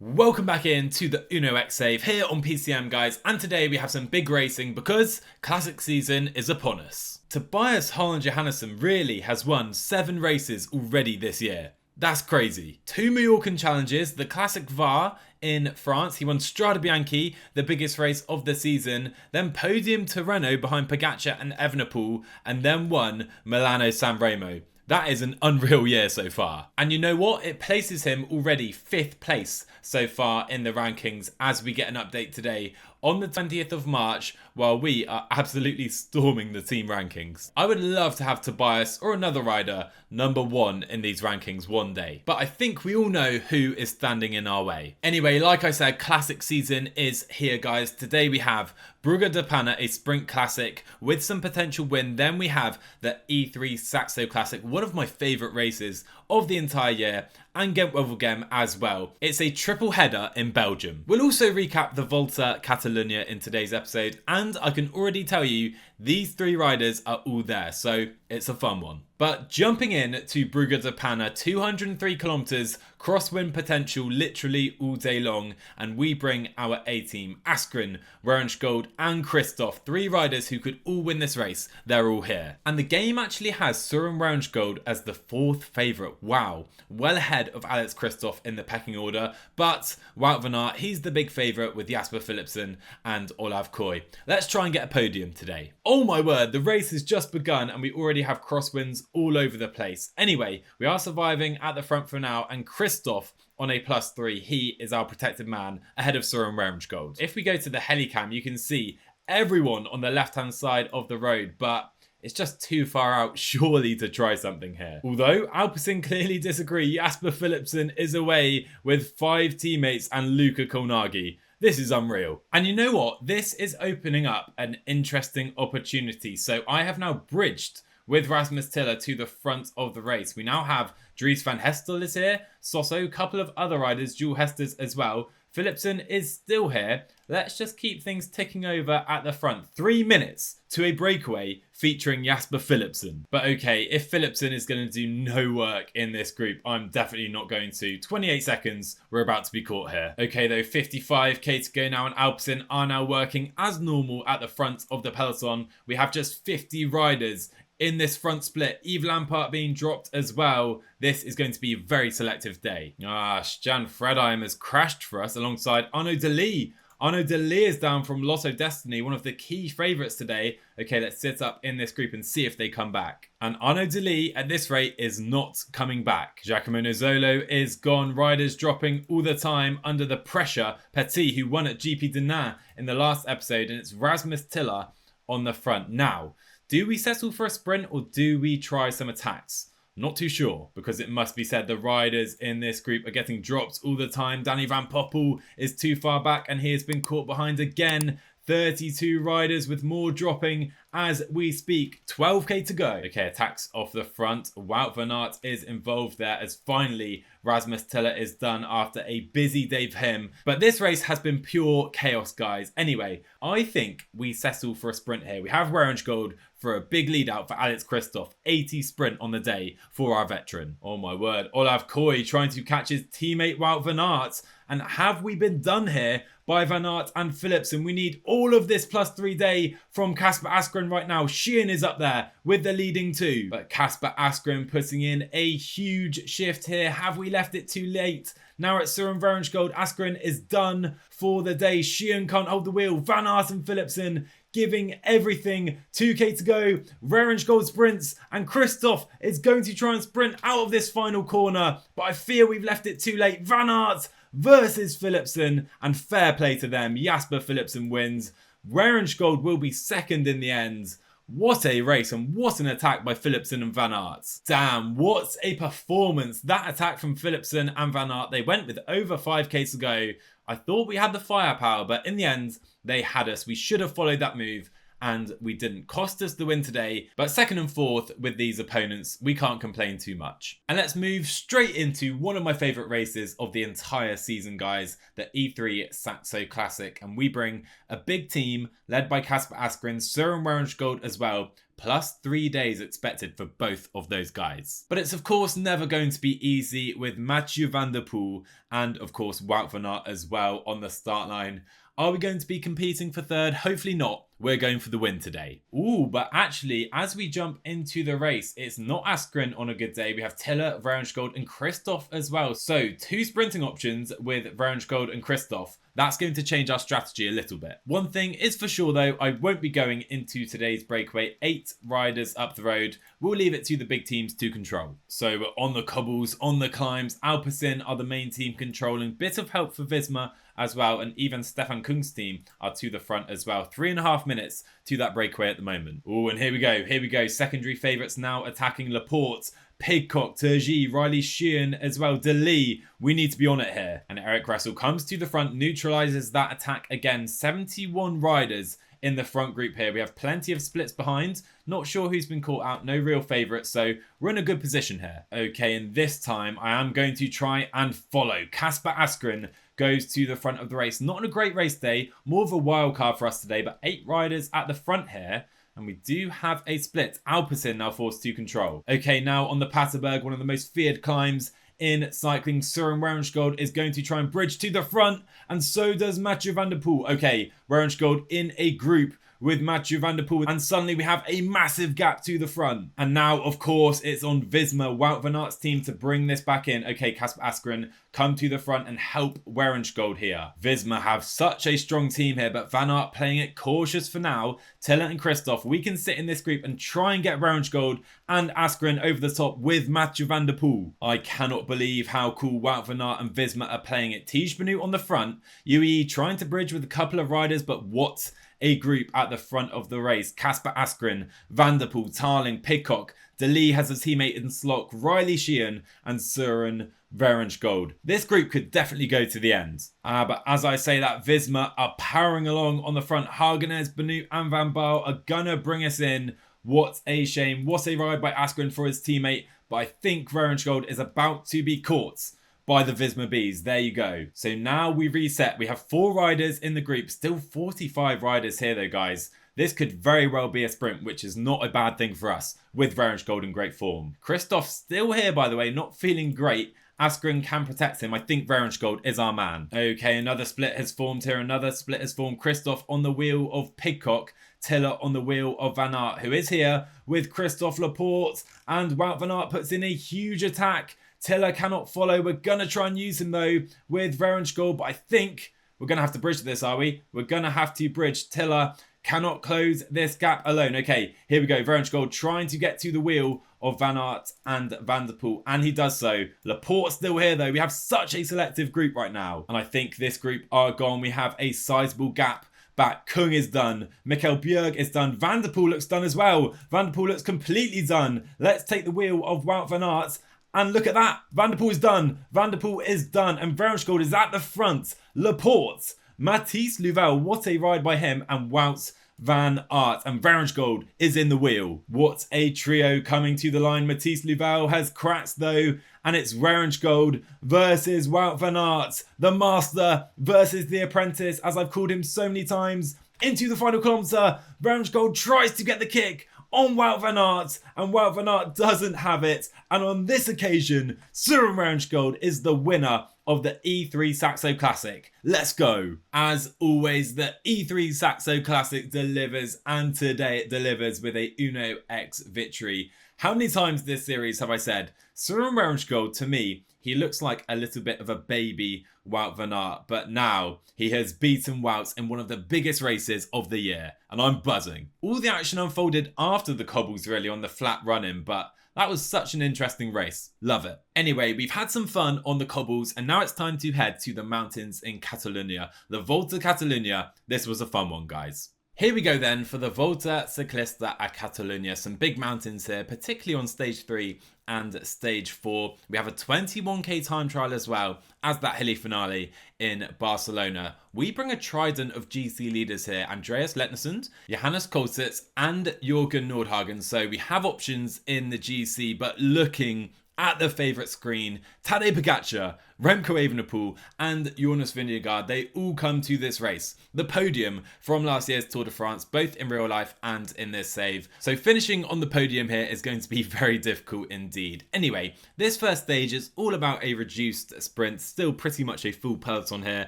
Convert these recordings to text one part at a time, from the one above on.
Welcome back in to the UnoX save here on PCM, guys, and today we have some big racing because classic season is upon us. Tobias Holland Johannesson really has won 7 races already this year. That's crazy. 2 Mallorcan challenges, the classic VAR in France. He won Strade Bianche, the biggest race of the season, then podium Tirreno behind Pogacar and Evenepoel, and then won Milano San Remo. That is an unreal year so far. And you know what? It places him already 5th place so far in the rankings as we get an update today on the 20th of March while we are absolutely storming the team rankings. I would love to have Tobias or another rider number 1 in these rankings one day, but I think we all know who is standing in our way. Anyway, like I said, classic season is here, guys. Today we have Brugge de Panne, a sprint classic with some potential win. Then we have the E3 Saxo Classic, one of my favourite races of the entire year, and Gent-Wevelgem as well. It's a triple header in Belgium. We'll also recap the Volta Catalunya in today's episode, and I can already tell you these 3 riders are all there, so it's a fun one. But jumping in to Brugge de Panne, 203 kilometers, crosswind potential literally all day long, and we bring our A-team, Askren, Wærenskjold and Christoph, 3 riders who could all win this race. They're all here. And the game actually has Søren Wærenskjold as the 4th favourite. Wow, well ahead of Alex Christoph in the pecking order, but Wout Van Aert, he's the big favourite with Jasper Philipsen and Olav Koy. Let's try and get a podium today. Oh my word, the race has just begun and we already have crosswinds all over the place. Anyway, we are surviving at the front for now, and Christoph on a +3, he is our protected man ahead of Søren Wærenskjold. If we go to the helicam, you can see everyone on the left hand side of the road, but it's just too far out surely to try something here. Although Alpecin clearly disagree, Jasper Philipsen is away with 5 teammates and Luca Colnaghi. This is unreal. And you know what? This is opening up an interesting opportunity. So I have now bridged with Rasmus Tiller to the front of the race. We now have Dries van Hestel is here, Soso, a couple of other riders, Jules Hesters as well. Philipsen is still here. Let's just keep things ticking over at the front. 3 minutes to a breakaway featuring Jasper Philipsen. But okay, if Philipsen is going to do no work in this group, I'm definitely not going to. 28 seconds, we're about to be caught here. Okay though, 55k to go now, and Alpecin are now working as normal at the front of the peloton. We have just 50 riders in this front split, Yves Lampart being dropped as well. This is going to be a very selective day. Jan Fredheim has crashed for us alongside Arnaud Delis. Arnaud Delis is down from Lotto Destiny, one of the key favourites today. Okay, let's sit up in this group and see if they come back. And Arnaud Delis at this rate is not coming back. Giacomo Nizzolo is gone. Riders dropping all the time under the pressure. Petit, who won at GP Denain in the last episode, and it's Rasmus Tiller on the front. Now, do we settle for a sprint or do we try some attacks? Not too sure, because it must be said the riders in this group are getting dropped all the time. Danny Van Poppel is too far back and he has been caught behind again. 32 riders with more dropping as we speak. 12k to go. Okay, attacks off the front. Wout Van Aert is involved there as finally Rasmus Tiller is done after a busy day for him. But this race has been pure chaos, guys. Anyway, I think we settle for a sprint here. We have Wærenskjold for a big lead out for Alex Christoph. 80 sprint on the day for our veteran. Oh my word. Olav Koy trying to catch his teammate Wout Van Aert. And have we been done here by Van Aert and Philipsen? We need all of this +3 day from Kasper Askren right now. Sheehan is up there with the leading 2. But Kasper Askren putting in a huge shift here. Have we left it too late? Now it's Søren Wærenskjold. Askren is done for the day. Sheehan can't hold the wheel. Van Aert and Philipsen giving everything. 2k to go. Wærenskjold sprints and Christoph is going to try and sprint out of this final corner. But I fear we've left it too late. Van Aert versus Philipsen, and fair play to them. Jasper Philipsen wins. Wærenskjold will be second in the end. What a race and what an attack by Philipsen and Van Aert. Damn, what a performance. That attack from Philipsen and Van Aert. They went with over 5k to go. I thought we had the firepower, but in the end, they had us. We should have followed that move and we didn't cost us the win today, but second and fourth with these opponents, we can't complain too much. And let's move straight into one of my favourite races of the entire season, guys, the E3 Saxo Classic, and we bring a big team led by Kasper Asgreen, Søren Wærenskjold as well, plus 3 days expected for both of those guys. But it's of course never going to be easy with Mathieu van der Poel and of course Wout Van Aert as well on the start line. Are we going to be competing for third? Hopefully not. We're going for the win today. Ooh, but actually, as we jump into the race, it's not Asgreen on a good day. We have Tiller, Wærenskjold and Kristoff as well. So 2 sprinting options with Wærenskjold and Kristoff. That's going to change our strategy a little bit. One thing is for sure though, I won't be going into today's breakaway 8 riders up the road. We'll leave it to the big teams to control. So on the cobbles, on the climbs, APPRENTICE are the main team controlling. Bit of help for Visma as well, and even Stefan Kung's team are to the front as well. 3.5 minutes to that breakaway at the moment. Oh, and here we go. Secondary favourites now attacking Laporte, Pidcock, Turgis, Riley Sheehan as well, De Lee. We need to be on it here. And Eric Russell comes to the front, neutralises that attack again. 71 riders in the front group here. We have plenty of splits behind. Not sure who's been caught out. No real favourites, so we're in a good position here. Okay, and this time I am going to try and follow. Kasper Asgreen goes to the front of the race. Not on a great race day. More of a wild card for us today, but 8 riders at the front here. And we do have a split. APPRENTICE now forced to control. Okay, now on the Paterberg, one of the most feared climbs in cycling, Søren Wærenskjold is going to try and bridge to the front, and so does Mathieu van der Poel. Okay, Wærenskjold in a group with Mathieu van der Poel, and suddenly we have a massive gap to the front. And now, of course, it's on Visma, Wout Van Aert's team, to bring this back in. Okay, Kasper Asgreen, come to the front and help Wærenskjold here. Visma have such a strong team here, but Van Aert playing it cautious for now. Tiller and Kristoff, we can sit in this group and try and get Wærenskjold and Asgreen over the top with Mathieu van der Poel. I cannot believe how cool Wout Van Aert and Visma are playing it. Tiege Benoot on the front, UAE trying to bridge with a couple of riders, but what a group at the front of the race. Kasper Asgreen, Van der Poel, Tarling, Pidcock, De Lee has a teammate in Slock, Riley Sheehan and Søren Wærenskjold. This group could definitely go to the end. But as I say that, Visma are powering along on the front. Hagenes, Benoot and Van Baal are gonna bring us in. What a shame. What a ride by Asgreen for his teammate. But I think Wærenskjold is about to be caught by the Visma Bees. There you go. So now we reset. We have 4 riders in the group. Still 45 riders here though, guys. This could very well be a sprint, which is not a bad thing for us with Wærenskjold in great form. Kristoff still here, by the way, not feeling great. Asgreen can protect him. I think Wærenskjold is our man. Okay, another split has formed here. Another split has formed. Kristoff on the wheel of Pidcock. Tiller on the wheel of Van Aert, who is here with Kristoff, Laporte, and Wout Van Aert puts in a huge attack. Tiller cannot follow. We're going to try and use him though with Wærenskjold, but I think we're going to have to bridge this, are we? We're going to have to bridge. Tiller cannot close this gap alone. Okay, here we go. Wærenskjold trying to get to the wheel of Van Aert and Van der Poel, and he does so. Laporte's still here though. We have such a selective group right now, and I think this group are gone. We have a sizable gap back. Kung is done. Mikkel Bjerg is done. Van der Poel looks done as well. Van der Poel looks completely done. Let's take the wheel of Wout Van Aert. And look at that. Van der Poel is done. Van der Poel is done. And Wærenskjold is at the front. Laporte. Mathis Louvel. What a ride by him. And Wout Van Aert. And Wærenskjold is in the wheel. What a trio coming to the line. Mathis Louvel has cracked though. And it's Wærenskjold versus Wout Van Aert. The master versus the apprentice. As I've called him so many times. Into the final kilometre. Wærenskjold tries to get the kick on Wout Van Aert, and Wout Van Aert doesn't have it. And on this occasion, Søren Wærenskjold is the winner of the E3 Saxo Classic. Let's go. As always, the E3 Saxo Classic delivers, and today it delivers with a UnoX victory. How many times this series have I said, Søren Wærenskjold, to me, he looks like a little bit of a baby Wout Van Aert, but now he has beaten Wout in one of the biggest races of the year, and I'm buzzing. All the action unfolded after the cobbles really on the flat run-in, but that was such an interesting race. Love it. Anyway, we've had some fun on the cobbles, and now it's time to head to the mountains in Catalonia. The Volta Catalunya. This was a fun one, guys. Here we go then for the Volta Ciclista a Catalunya. Some big mountains here, particularly on stage 3 and stage 4. We have a 21k time trial as well as that hilly finale in Barcelona. We bring a trident of GC leaders here: Andreas Letnesund, Johannes Kolsitz and Jürgen Nordhagen. So we have options in the GC, but looking at the favourite screen, Tadej Pogačar, Remco Evenepoel and Jonas Vingegaard, they all come to this race. The podium from last year's Tour de France, both in real life and in this save. So finishing on the podium here is going to be very difficult indeed. Anyway, this first stage is all about a reduced sprint, still pretty much a full peloton here.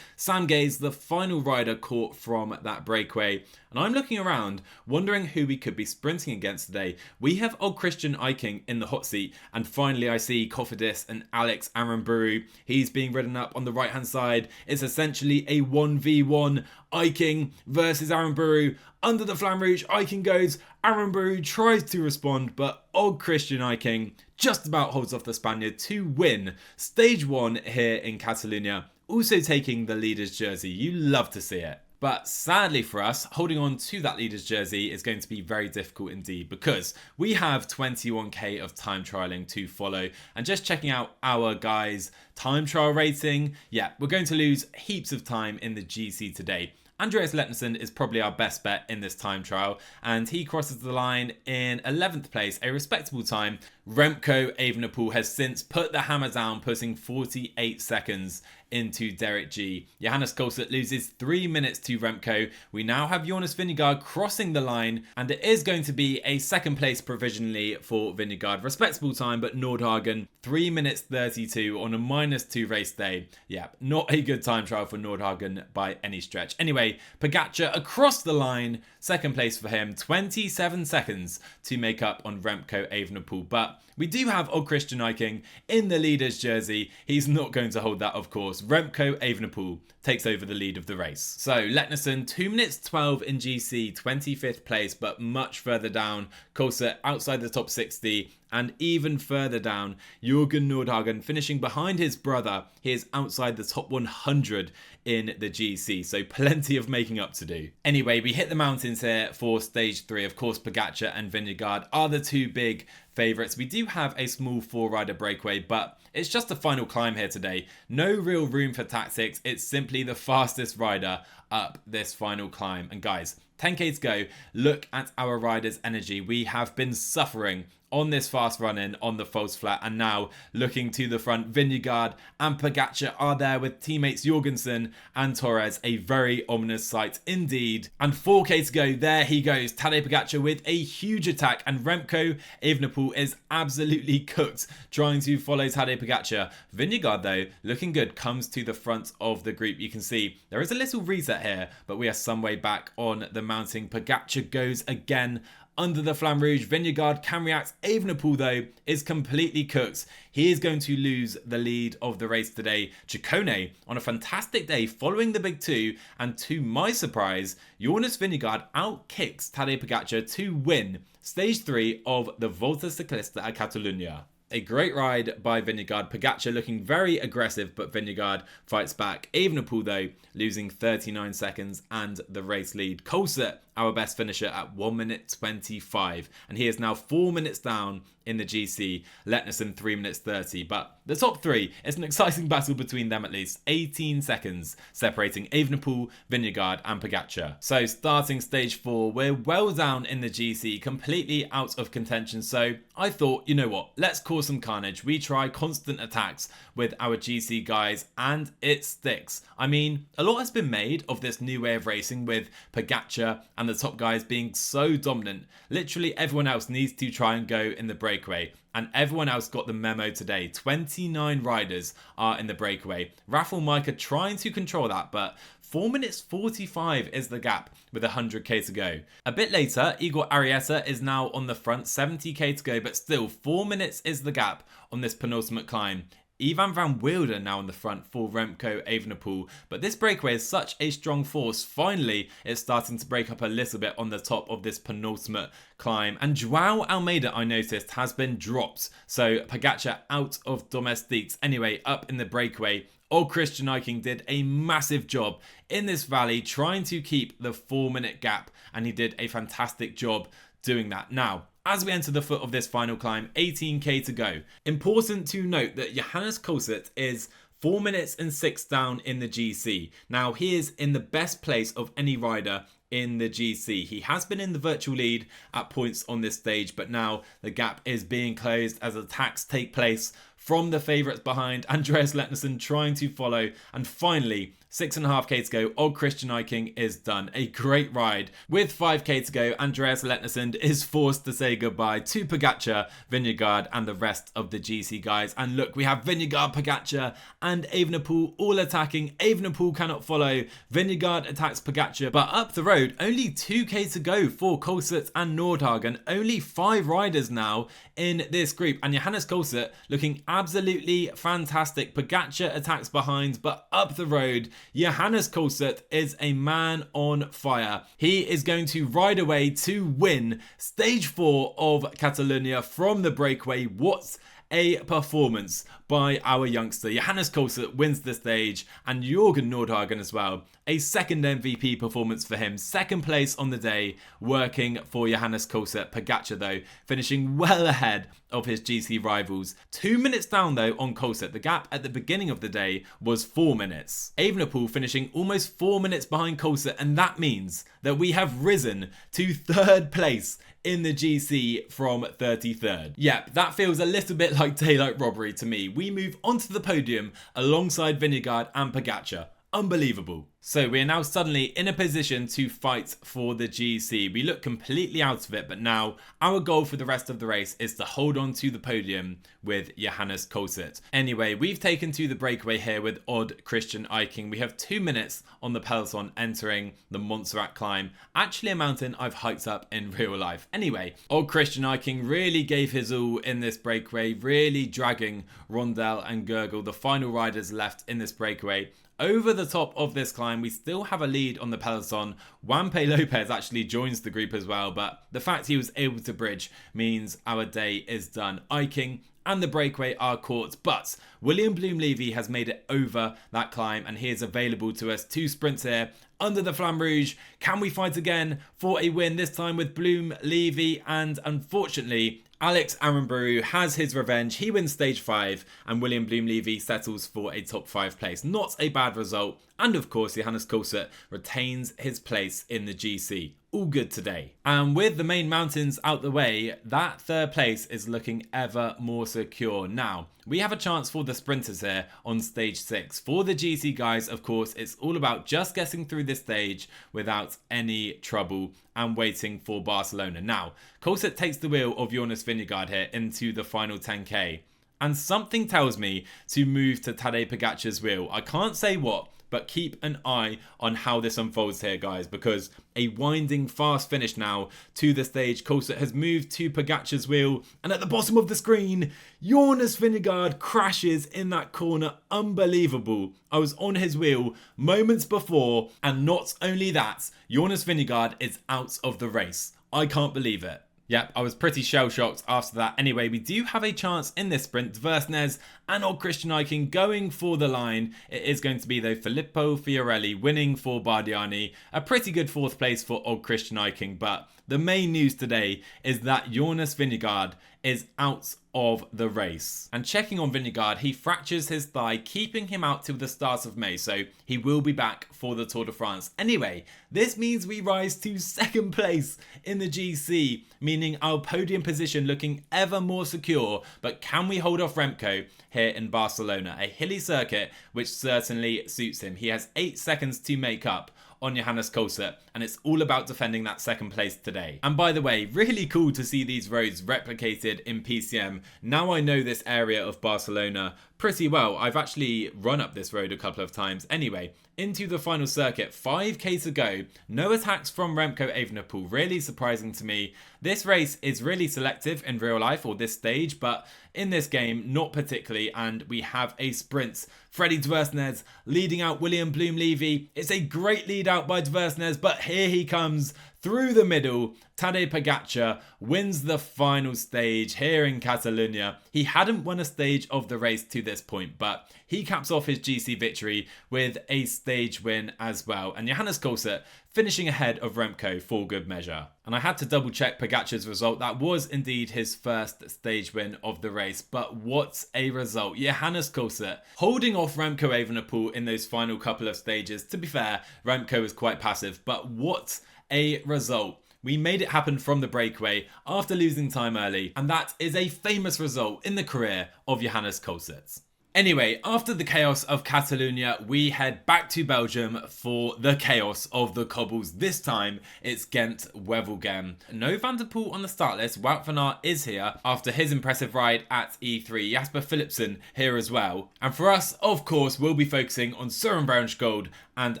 Sam Gaze, the final rider caught from that breakaway. And I'm looking around, wondering who we could be sprinting against today. We have old Christian Eiking in the hot seat, and finally I see Cofidis and Alex Aramburu. He's being ridden up on the right hand side. It's essentially a 1v1. Eiking versus Aramburu. Under the Flamme Rouge, Eiking goes. Aramburu tries to respond, but old Christian Eiking just about holds off the Spaniard to win stage 1 here in Catalonia. Also taking the leader's jersey. You love to see it. But sadly for us, holding on to that leader's jersey is going to be very difficult indeed, because we have 21k of time trialing to follow. And just checking out our guys' time trial rating, yeah, we're going to lose heaps of time in the GC today. Andreas Letnesund is probably our best bet in this time trial, and he crosses the line in 11th place, a respectable time. Remco Evenepoel has since put the hammer down, putting 48 seconds into Derek G. Johannes Kolsitz loses 3 minutes to Remco. We now have Jonas Vingegaard crossing the line, and it is going to be a second place provisionally for Vingegaard. Respectable time, but Nordhagen 3 minutes 32 on a -2 race day. Yeah, not a good time trial for Nordhagen by any stretch. Anyway, Pogačar across the line, second place for him, 27 seconds to make up on Remco Evenepoel. But we do have old Christian Eiking in the leader's jersey. He's not going to hold that, of course. Remco Evenepoel takes over the lead of the race. So Letnesund 2 minutes 12 in GC, 25th place, but much further down. Kolsitz outside the top 60, and even further down, Jürgen Nordhagen finishing behind his brother. He is outside the top 100 in the GC, so plenty of making up to do. Anyway, we hit the mountains here for stage 3. Of course, Pogačar and Vingegaard are the two big favourites. We do have a small 4-rider breakaway, but it's just a final climb here today. No real room for tactics. It's simply the fastest rider up this final climb. And guys, 10k to go. Look at our riders' energy. We have been suffering on this fast run-in on the false flat, and now looking to the front, Vingegaard and Pogačar are there with teammates Jorgensen and Torres. A very ominous sight indeed. And 4k to go. There he goes, Tadej Pogačar with a huge attack, and Remco Evenepoel is absolutely cooked trying to follow Tadej Pogačar. Vingegaard though, looking good, comes to the front of the group. You can see there is a little reset here, but we are some way back on the mountain. Pogačar goes again under the Flamme Rouge. Vingegaard can react. Evenepoel though is completely cooked. He is going to lose the lead of the race today. Ciccone on a fantastic day following the big two, and to my surprise, Jonas Vingegaard outkicks Tadej Pogačar to win stage 3 of the Volta Ciclista a Catalunya. A great ride by Vingegaard. Pogačar looking very aggressive, but Vingegaard fights back. Evenepoel though losing 39 seconds and the race lead. Kolsitz, our best finisher, at 1 minute 25, and he is now 4 minutes down in the GC. Letnesund 3 minutes 30, but the top 3 is an exciting battle between them at least. 18 seconds separating Evenepoel, Vingegaard and Pogačar. So starting stage 4, we're well down in the GC, completely out of contention. So I thought, you know what, let's cause some carnage. We try constant attacks with our GC guys, and it sticks. I mean, a lot has been made of this new way of racing with Pogačar and the top guys being so dominant. Literally everyone else needs to try and go in the breakaway, and everyone else got the memo today. 29 riders are in the breakaway. Rafael Micah trying to control that, but 4 minutes 45 is the gap with 100k to go. A bit later, Igor Arrieta is now on the front, 70k to go, but still 4 minutes is the gap on this penultimate climb. Ivan van Wilder now on the front for Remco Evenepoel, but this breakaway is such a strong force. Finally, it's starting to break up a little bit on the top of this penultimate climb, and João Almeida, I noticed, has been dropped, so Pogačar out of domestiques. Anyway, up in the breakaway, old Christian Eiking did a massive job in this valley trying to keep the 4 minute gap, and he did a fantastic job doing that. Now, as we enter the foot of this final climb, 18k to go. Important to note that Johannes Koolseth is 4 minutes and 6 down in the GC. Now he is in the best place of any rider in the GC. He has been in the virtual lead at points on this stage, but now the gap is being closed as attacks take place from the favourites behind. Andreas Letnesson trying to follow, and finally 6.5k to go, Og Christian Eiking is done. A great ride. With 5k to go, Andreas Letnesson is forced to say goodbye to Pogačar, Vingegaard and the rest of the GC guys. And look, we have Vingegaard, Pogačar and Evenepoel all attacking. Evenepoel cannot follow. Vingegaard attacks Pogačar, but up the road, only 2k to go for Koolseth and Nordhagen. Only 5 riders now in this group, and Johannes Koolseth looking absolutely fantastic. Pogačar attacks behind, but up the road, Johannes Koolseth is a man on fire. He is going to ride away to win stage 4 of Catalonia from the breakaway. What a performance by our youngster. Johannes Koolseth wins the stage, and Jürgen Nordhagen as well. A second MVP performance for him. Second place on the day, working for Johannes Koolseth. Pogačar though, finishing well ahead of his GC rivals. 2 minutes down though on Koolseth. The gap at the beginning of the day was 4 minutes. Evenepoel finishing almost 4 minutes behind Koolseth, and that means that we have risen to 3rd place in the GC from 33rd. Yep, that feels a little bit like daylight robbery to me. We move onto the podium alongside Vingegaard and Pogačar. Unbelievable. So we are now suddenly in a position to fight for the GC. We look completely out of it, but now our goal for the rest of the race is to hold on to the podium with Johannes Koolseth. Anyway, we've taken to the breakaway here with Og Christian Eiking. We have 2 minutes on the peloton entering the Montserrat climb. Actually a mountain I've hiked up in real life. Anyway, Og Christian Eiking really gave his all in this breakaway, really dragging Rondel and Gergel, the final riders left in this breakaway. Over the top of this climb, we still have a lead on the peloton. Juanpe Lopez actually joins the group as well, but the fact he was able to bridge means our day is done. Eiking and the breakaway are caught, but William Bloom-Levy has made it over that climb, and he is available to us. 2 sprints here under the Flamme Rouge. Can we fight again for a win, this time with Bloom-Levy? And unfortunately, Alex Aramburou has his revenge. He wins stage 5, and William Bloom-Levy settles for a top 5 place. Not a bad result. And of course, Johannes Koolseth retains his place in the GC. All good today. And with the main mountains out the way, that 3rd place is looking ever more secure. Now, we have a chance for the sprinters here on stage 6. For the GC guys, of course, it's all about just getting through this stage without any trouble and waiting for Barcelona. Now, Koolseth takes the wheel of Jonas Vingegaard here into the final 10k. And something tells me to move to Tadej Pogačar's wheel. I can't say what, but keep an eye on how this unfolds here, guys, because a winding fast finish now to the stage. Koolseth has moved to Pogačar's wheel, and at the bottom of the screen, Jonas Vingegaard crashes in that corner. Unbelievable. I was on his wheel moments before, and not only that, Jonas Vingegaard is out of the race. I can't believe it. Yep, I was pretty shell-shocked after that. Anyway, we do have a chance in this sprint. Dversnes and Og Christian Eiking going for the line. It is going to be, though, Filippo Fiorelli winning for Bardiani. A pretty good 4th place for Og Christian Eiking, but the main news today is that Jonas Vingegaard is out of the race. And checking on Vingegaard, he fractures his thigh, keeping him out till the start of May, so he will be back for the Tour de France. Anyway, this means we rise to 2nd place in the GC, meaning our podium position looking ever more secure. But can we hold off Remco here in Barcelona? A hilly circuit which certainly suits him. He has 8 seconds to make up on Johannes Koolseth, and it's all about defending that 2nd place today. And by the way, really cool to see these roads replicated in PCM. Now I know this area of Barcelona pretty well. I've actually run up this road a couple of times. Anyway, into the final circuit, 5k to go. No attacks from Remco Evenepoel, really surprising to me. This race is really selective in real life, or this stage, but in this game, not particularly, and we have a sprint. Freddie Dversnes leading out William Bloom-Levy. It's a great lead out by Dversnes, but here he comes through the middle. Tadej Pogačar wins the final stage here in Catalonia. He hadn't won a stage of the race to this point, but he caps off his GC victory with a stage win as well. And Johannes Kolset finishing ahead of Remco for good measure. And I had to double check Pogacar's result. That was indeed his first stage win of the race. But what a result. Johannes Kolset holding off Remco Evenepoel in those final couple of stages. To be fair, Remco was quite passive, but what a result. We made it happen from the breakaway after losing time early, and that is a famous result in the career of Johannes Kolset. Anyway, after the chaos of Catalonia, we head back to Belgium for the chaos of the cobbles. This time, it's Ghent-Wevelgem. No Van der Poel on the start list. Wout Van Aert is here after his impressive ride at E3. Jasper Philipsen here as well. And for us, of course, we'll be focusing on Søren Wærenskjold and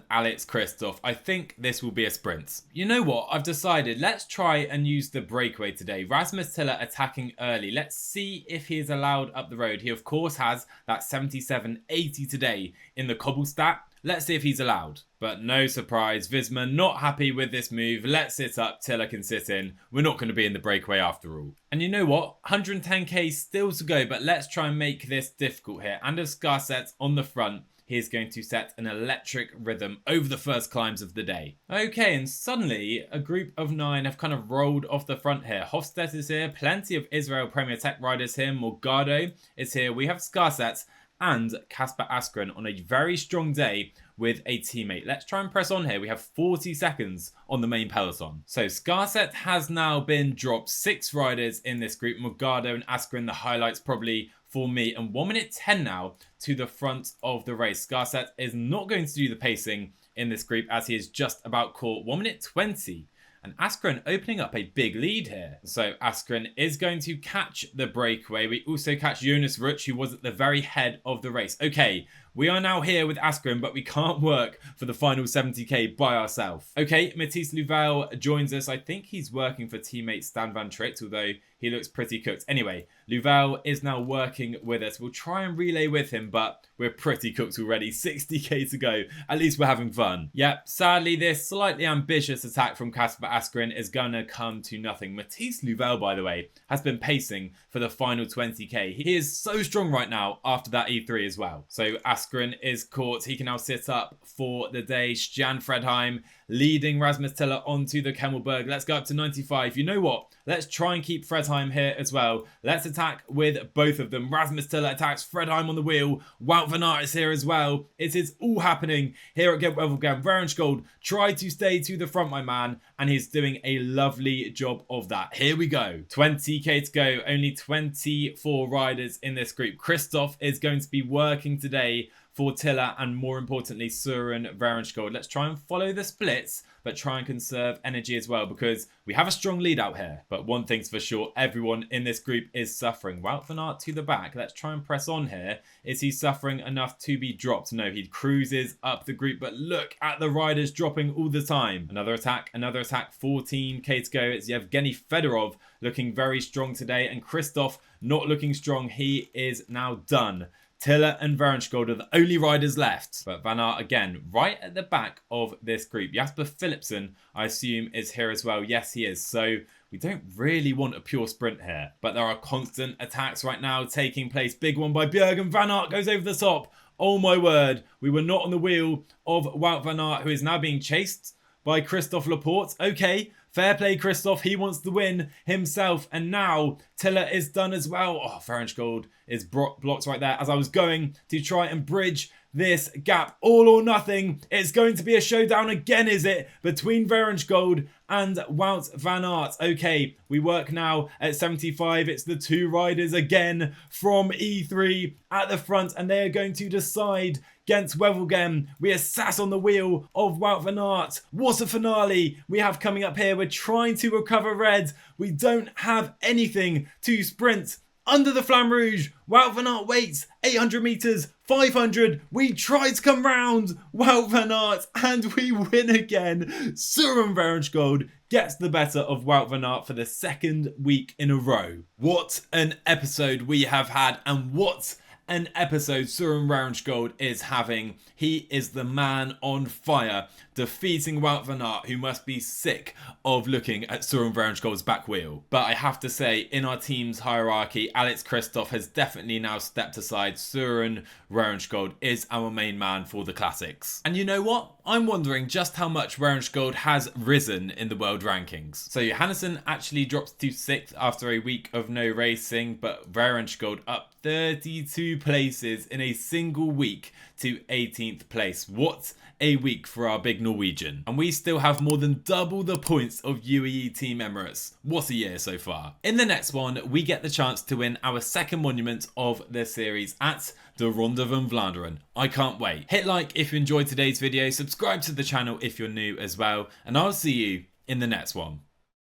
Alex Kristoff. I think this will be a sprint. You know what? I've decided let's try and use the breakaway today. Rasmus Tiller attacking early. Let's see if he is allowed up the road. He, of course, has that 77.80 today in the cobble stat. Let's see if he's allowed. But no surprise, Visma not happy with this move. Let's sit up, Tiller can sit in. We're not going to be in the breakaway after all. And you know what? 110k still to go, but let's try and make this difficult here. Anders Skarset on the front. He is going to set an electric rhythm over the first climbs of the day. Okay, and suddenly a group of 9 have kind of rolled off the front here. Hofstedt is here, plenty of Israel Premier Tech riders here. Morgado is here. We have Skarset and Kasper Askren on a very strong day with a teammate. Let's try and press on here. We have 40 seconds on the main peloton. So Skarset has now been dropped. 6 riders in this group. Morgado and Askren, the highlights probably for me. And 1 minute 10 now to the front of the race. Skarset is not going to do the pacing in this group as he is just about caught. 1 minute 20. And Askren opening up a big lead here. So Askren is going to catch the breakaway. We also catch Jonas Rutsch, who was at the very head of the race. Okay, we are now here with Askren, but we can't work for the final 70k by ourselves. Okay, Mathies Louvel joins us. I think he's working for teammate Stan Van Tricht, although he looks pretty cooked. Anyway, Louvel is now working with us. We'll try and relay with him, but we're pretty cooked already. 60k to go. At least we're having fun. Yep, sadly, this slightly ambitious attack from Kasper Askren is going to come to nothing. Mathies Louvel, by the way, has been pacing for the final 20k. He is so strong right now after that E3 as well. So Askren is caught. He can now sit up for the day. Jan Fredheim leading Rasmus Tiller onto the Kemmelberg. Let's go up to 95. You know what? Let's try and keep Fredheim here as well. Let's attack with both of them. Rasmus Tiller attacks Fredheim on the wheel. Wout Van Aert is here as well. It is all happening here at Ghent-Wevelgem. Wærenskjold tried to stay to the front, my man, and he's doing a lovely job of that. Here we go. 20k to go. Only 24 riders in this group. Kristoff is going to be working today for Tiller and, more importantly, Søren Wærenskjold. Let's try and follow the splits, but try and conserve energy as well, because we have a strong lead out here. But one thing's for sure, everyone in this group is suffering. Wout Van Aert to the back. Let's try and press on here. Is he suffering enough to be dropped? No, he cruises up the group, but look at the riders dropping all the time. Another attack, 14k to go. It's Yevgeny Fedorov looking very strong today, and Kristoff not looking strong. He is now done. Tiller and Wærenskjold are the only riders left. But Van Aert, again, right at the back of this group. Jasper Philipsen, I assume, is here as well. Yes, he is. So we don't really want a pure sprint here. But there are constant attacks right now taking place. Big one by Bjerg, Van Aert goes over the top. Oh my word. We were not on the wheel of Wout Van Aert, who is now being chased by Christophe Laporte. Okay. Fair play, Kristoff. He wants the win himself. And now Tiller is done as well. Oh, Wærenskjold is blocked right there as I was going to try and bridge this gap. All or nothing. It's going to be a showdown again, is it? Between Wærenskjold and Wout Van Aert. Okay, we work now at 75. It's the 2 riders again from E3 at the front, and they are going to decide Ghent-Wevelgem. We are sat on the wheel of Wout Van Aert. What a finale we have coming up here. We're trying to recover red. We don't have anything to sprint. Under the Flamme Rouge, Wout Van Aert waits 800 metres, 500. We try to come round Wout Van Aert and we win again. Søren Wærenskjold gets the better of Wout Van Aert for the 2nd week in a row. What an episode we have had, and what an episode Søren Wærenskjold is having. He is the man on fire, defeating Wout Van Aert, who must be sick of looking at Søren Wærenskjold's back wheel. But I have to say, in our team's hierarchy, Alex Kristoff has definitely now stepped aside. Søren Wærenskjold is our main man for the classics. And you know what? I'm wondering just how much Wærenskjold has risen in the world rankings. So Johannesson actually drops to 6th after a week of no racing, but Wærenskjold up 32 places in a single week to 18th place. What a week for our big Norwegian. And we still have more than double the points of UAE Team Emirates. What a year so far. In the next one, we get the chance to win our second monument of the series at the Ronde van Vlaanderen. I can't wait. Hit like if you enjoyed today's video, subscribe to the channel if you're new as well, and I'll see you in the next one.